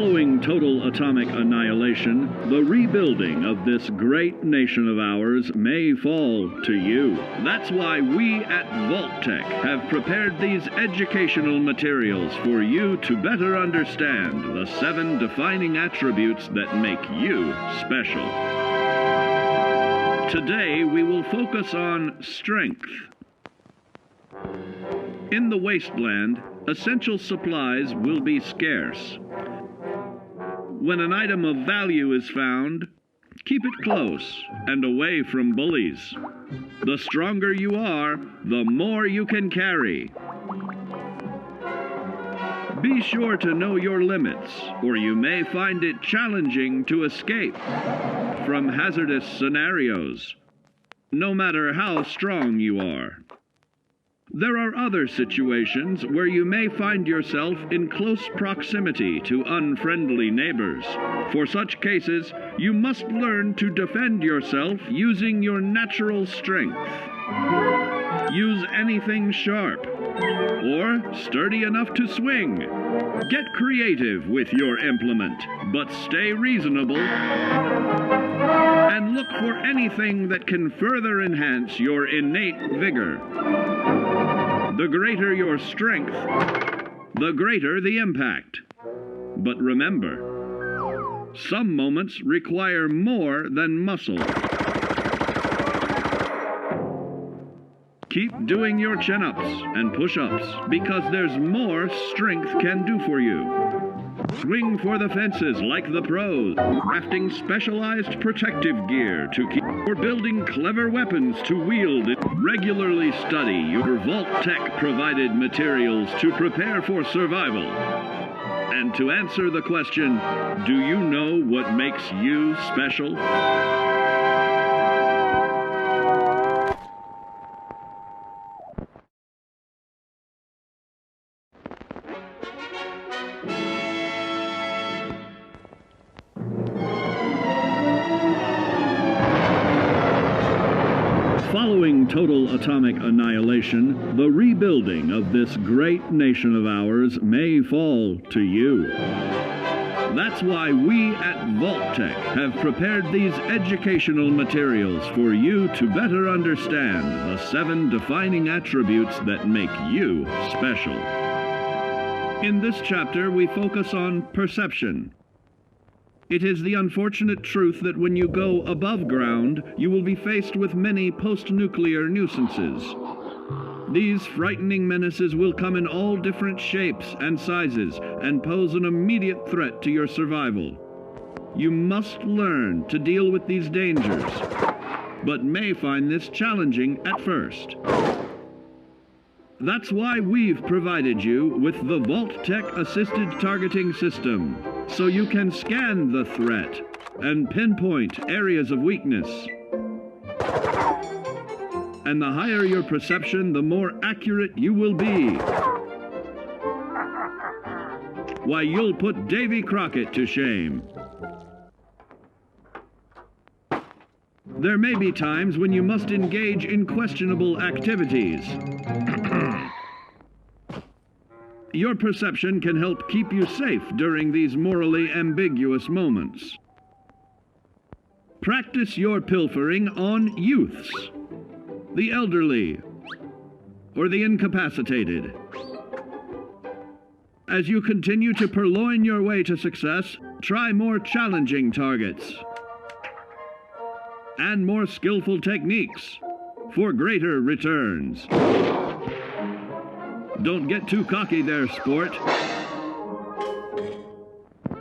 Following total atomic annihilation, the rebuilding of this great nation of ours may fall to you. That's why we at Vault-Tec have prepared these educational materials for you to better understand the 7 defining attributes that make you special. Today, we will focus on strength. In the wasteland, essential supplies will be scarce. When an item of value is found, keep it close and away from bullies. The stronger you are, the more you can carry. Be sure to know your limits, or you may find it challenging to escape from hazardous scenarios, no matter how strong you are. There are other situations where you may find yourself in close proximity to unfriendly neighbors. For such cases, you must learn to defend yourself using your natural strength. Use anything sharp or sturdy enough to swing. Get creative with your implement, but stay reasonable. And look for anything that can further enhance your innate vigor. The greater your strength, the greater the impact. But remember, some moments require more than muscle. Keep doing your chin-ups and push-ups because there's more strength can do for you. Swing for the fences like the pros, crafting specialized protective gear to keep, or building clever weapons to wield. Regularly study your Vault-Tec provided materials to prepare for survival. And to answer the question, do you know what makes you special? Following total atomic annihilation, the rebuilding of this great nation of ours may fall to you. That's why we at Vault-Tec have prepared these educational materials for you to better understand the 7 defining attributes that make you special. In this chapter, we focus on perception. It is the unfortunate truth that when you go above ground, you will be faced with many post-nuclear nuisances. These frightening menaces will come in all different shapes and sizes and pose an immediate threat to your survival. You must learn to deal with these dangers, but may find this challenging at first. That's why we've provided you with the Vault-Tec assisted targeting system, so you can scan the threat and pinpoint areas of weakness. And the higher your perception, the more accurate you will be. Why, you'll put Davy Crockett to shame. There may be times when you must engage in questionable activities. Your perception can help keep you safe during these morally ambiguous moments. Practice your pilfering on youths, the elderly, or the incapacitated. As you continue to purloin your way to success, try more challenging targets and more skillful techniques for greater returns. Don't get too cocky there, sport.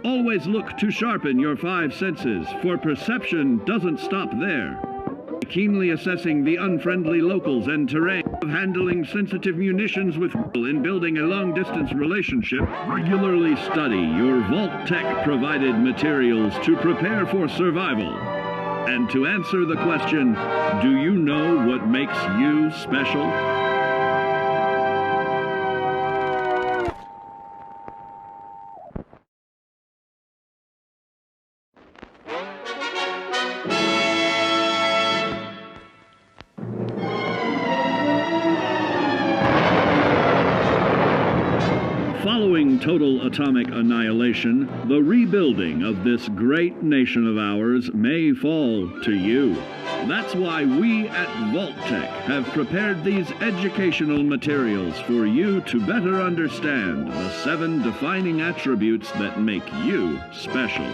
Always look to sharpen your 5 senses, for perception doesn't stop there. Keenly assessing the unfriendly locals and terrain, of handling sensitive munitions with in building a long-distance relationship. Regularly study your Vault-Tec provided materials to prepare for survival. And to answer the question, do you know what makes you special? Following total atomic annihilation, the rebuilding of this great nation of ours may fall to you. That's why we at Vault-Tec have prepared these educational materials for you to better understand the 7 defining attributes that make you special.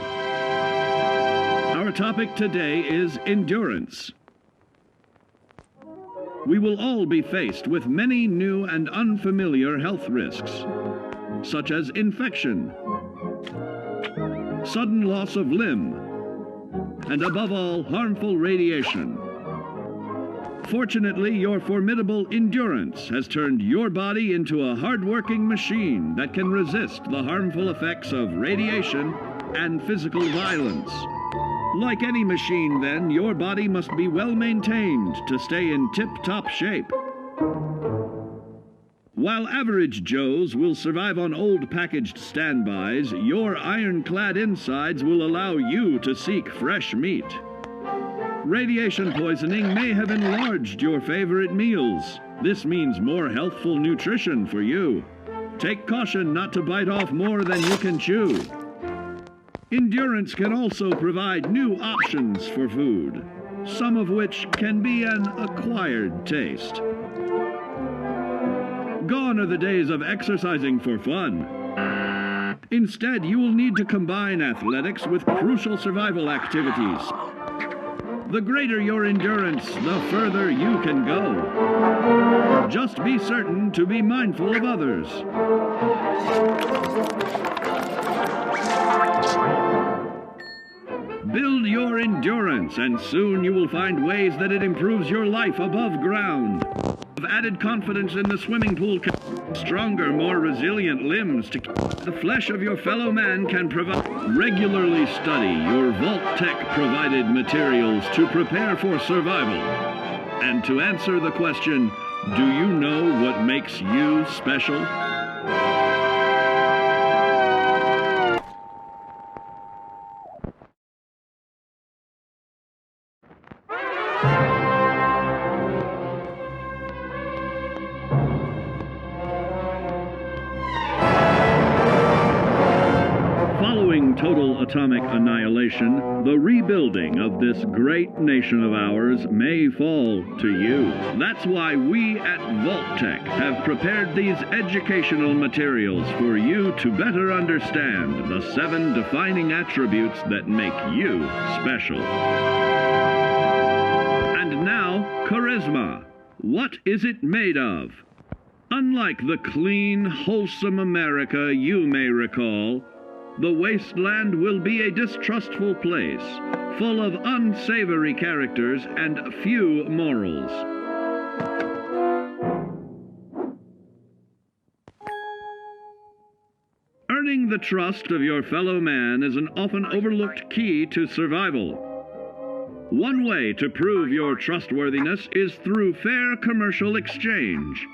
Our topic today is endurance. We will all be faced with many new and unfamiliar health risks, such as infection, sudden loss of limb, and above all, harmful radiation. Fortunately, your formidable endurance has turned your body into a hard-working machine that can resist the harmful effects of radiation and physical violence. Like any machine, then, your body must be well maintained to stay in tip-top shape. While average Joes will survive on old packaged standbys, your ironclad insides will allow you to seek fresh meat. Radiation poisoning may have enlarged your favorite meals. This means more healthful nutrition for you. Take caution not to bite off more than you can chew. Endurance can also provide new options for food, some of which can be an acquired taste. Gone are the days of exercising for fun. Instead, you will need to combine athletics with crucial survival activities. The greater your endurance, the further you can go. Just be certain to be mindful of others. Build your endurance, and soon you will find ways that it improves your life above ground. Added confidence in the swimming pool, stronger, more resilient limbs to keep the flesh of your fellow man can provide. Regularly study your Vault-Tec provided materials to prepare for survival. And to answer the question, do you know what makes you special? Total atomic annihilation, the rebuilding of this great nation of ours may fall to you. That's why we at Vault-Tec have prepared these educational materials for you to better understand the 7 defining attributes that make you special. And now, charisma. What is it made of? Unlike the clean, wholesome America you may recall, the wasteland will be a distrustful place, full of unsavory characters and few morals. Earning the trust of your fellow man is an often overlooked key to survival. One way to prove your trustworthiness is through fair commercial exchange.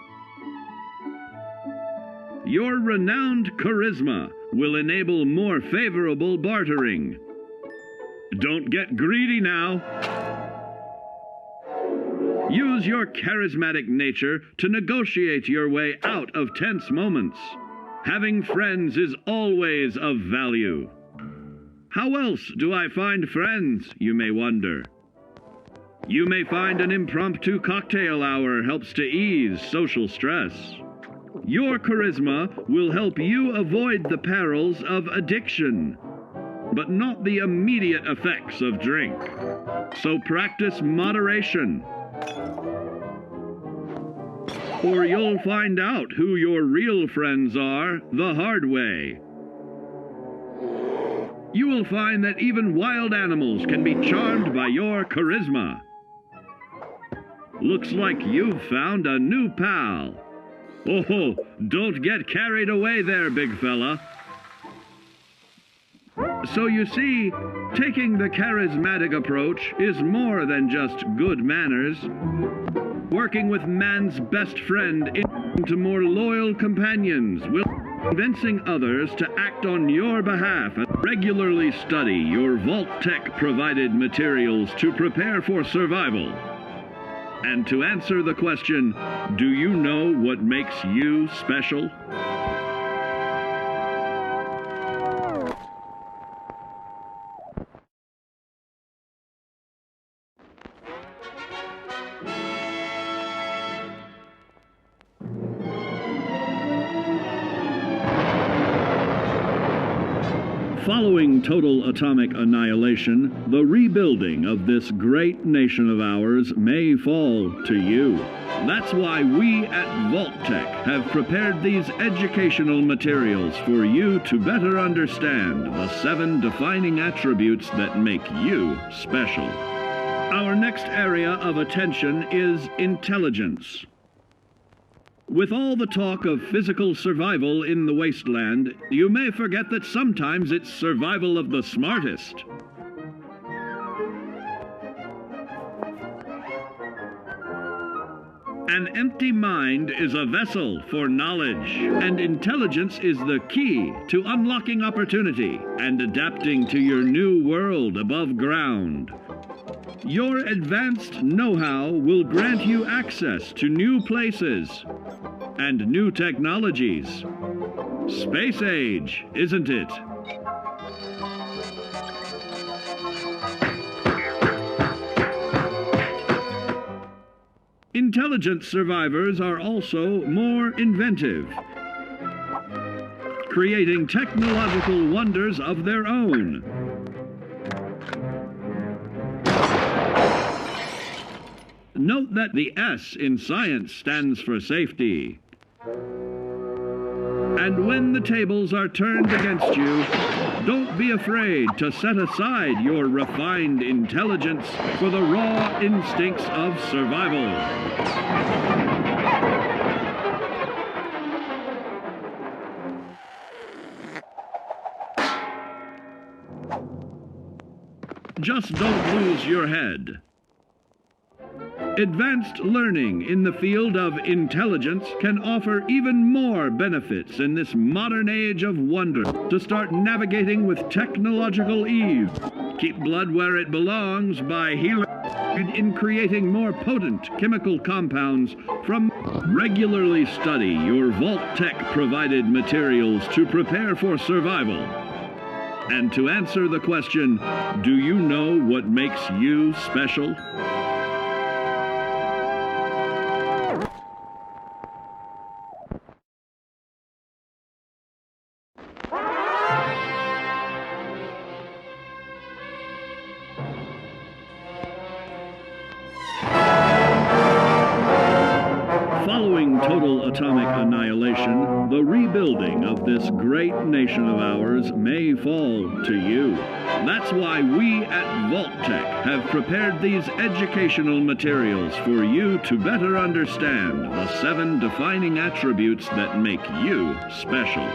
Your renowned charisma will enable more favorable bartering. Don't get greedy now. Use your charismatic nature to negotiate your way out of tense moments. Having friends is always of value. How else do I find friends, you may wonder? You may find an impromptu cocktail hour helps to ease social stress. Your charisma will help you avoid the perils of addiction, but not the immediate effects of drink. So practice moderation, or you'll find out who your real friends are the hard way. You will find that even wild animals can be charmed by your charisma. Looks like you've found a new pal. Oh, don't get carried away there, big fella. So you see, taking the charismatic approach is more than just good manners. Working with man's best friend into more loyal companions will convincing others to act on your behalf. Regularly study your Vault-Tec provided materials to prepare for survival. And to answer the question, do you know what makes you special? Following total atomic annihilation, the rebuilding of this great nation of ours may fall to you. That's why we at Vault-Tec have prepared these educational materials for you to better understand the 7 defining attributes that make you special. Our next area of attention is intelligence. With all the talk of physical survival in the wasteland, you may forget that sometimes it's survival of the smartest. An empty mind is a vessel for knowledge, and intelligence is the key to unlocking opportunity and adapting to your new world above ground. Your advanced know-how will grant you access to new places and new technologies. Space age, isn't it? Intelligent survivors are also more inventive, creating technological wonders of their own. Note that the S in science stands for safety. And when the tables are turned against you, don't be afraid to set aside your refined intelligence for the raw instincts of survival. Just don't lose your head. Advanced learning in the field of intelligence can offer even more benefits in this modern age of wonder to start navigating with technological ease. Keep blood where it belongs by healing in creating more potent chemical compounds from. Regularly study your Vault-Tec provided materials to prepare for survival. And to answer the question, do you know what makes you special? Following total atomic annihilation, the rebuilding of this great nation of ours may fall to you. That's why we at Vault-Tec have prepared these educational materials for you to better understand the 7 defining attributes that make you special.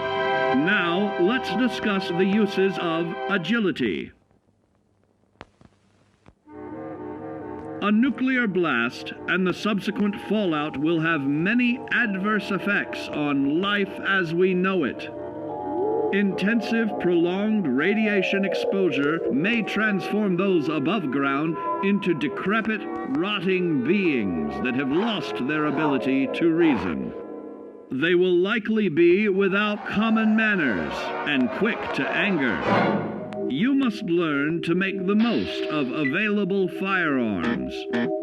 Now, let's discuss the uses of agility. A nuclear blast and the subsequent fallout will have many adverse effects on life as we know it. Intensive, prolonged radiation exposure may transform those above ground into decrepit, rotting beings that have lost their ability to reason. They will likely be without common manners and quick to anger. You must learn to make the most of available firearms,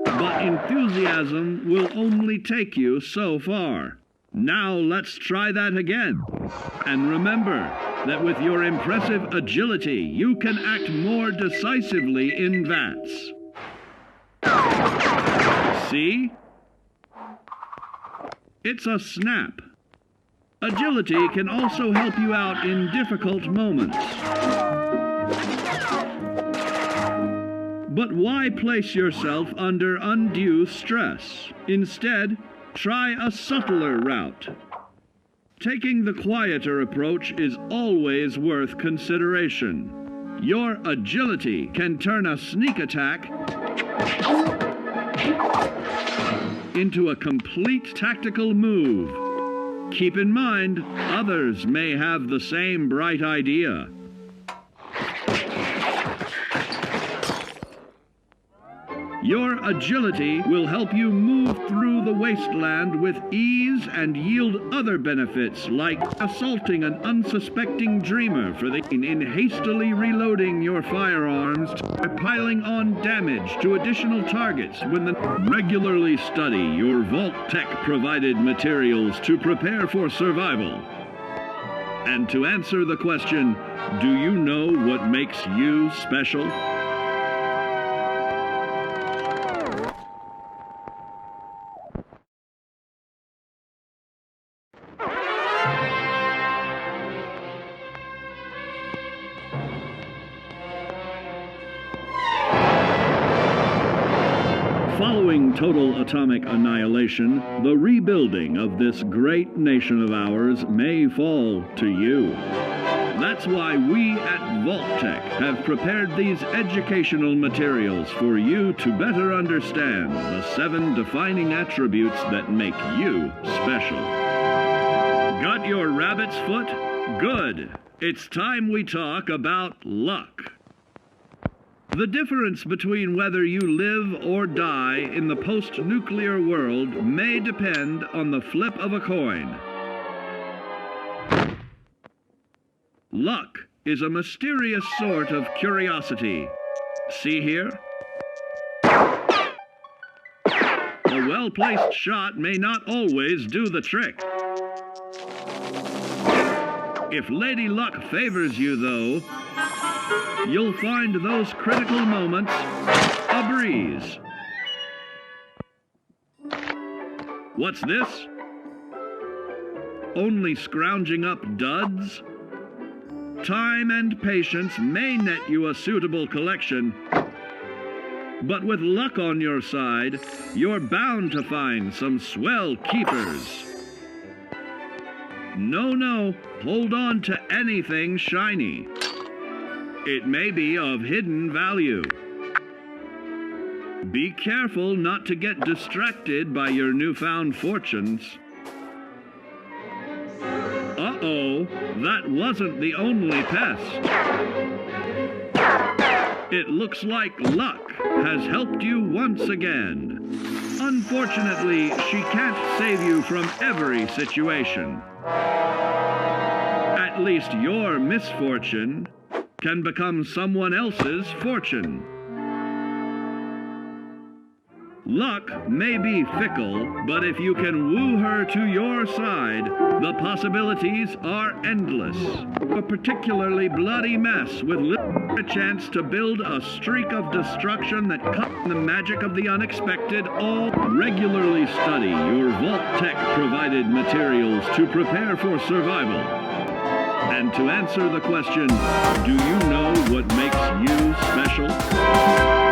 but enthusiasm will only take you so far. Now let's try that again. And remember that with your impressive agility, you can act more decisively in VATS. See? It's a snap. Agility can also help you out in difficult moments. But why place yourself under undue stress? Instead, try a subtler route. Taking the quieter approach is always worth consideration. Your agility can turn a sneak attack into a complete tactical move. Keep in mind, others may have the same bright idea. Your agility will help you move through the wasteland with ease and yield other benefits like assaulting an unsuspecting dreamer in hastily reloading your firearms or piling on damage to additional targets when regularly study your Vault-Tec provided materials to prepare for survival. And to answer the question, do you know what makes you special? Following total atomic annihilation, the rebuilding of this great nation of ours may fall to you. That's why we at Vault-Tec have prepared these educational materials for you to better understand the 7 defining attributes that make you special. Got your rabbit's foot? Good. It's time we talk about luck. The difference between whether you live or die in the post-nuclear world may depend on the flip of a coin. Luck is a mysterious sort of curiosity. See here? A well-placed shot may not always do the trick. If Lady Luck favors you, though, you'll find those critical moments a breeze. What's this? Only scrounging up duds? Time and patience may net you a suitable collection, but with luck on your side, you're bound to find some swell keepers. No, hold on to anything shiny. It may be of hidden value. Be careful not to get distracted by your newfound fortunes. Uh-oh, that wasn't the only pest. It looks like luck has helped you once again. Unfortunately, she can't save you from every situation. At least your misfortune can become someone else's fortune. Luck may be fickle, but if you can woo her to your side, the possibilities are endless. A particularly bloody mess with little chance to build a streak of destruction that cuts the magic of the unexpected. All regularly study your Vault-Tec provided materials to prepare for survival. And to answer the question, do you know what makes you special?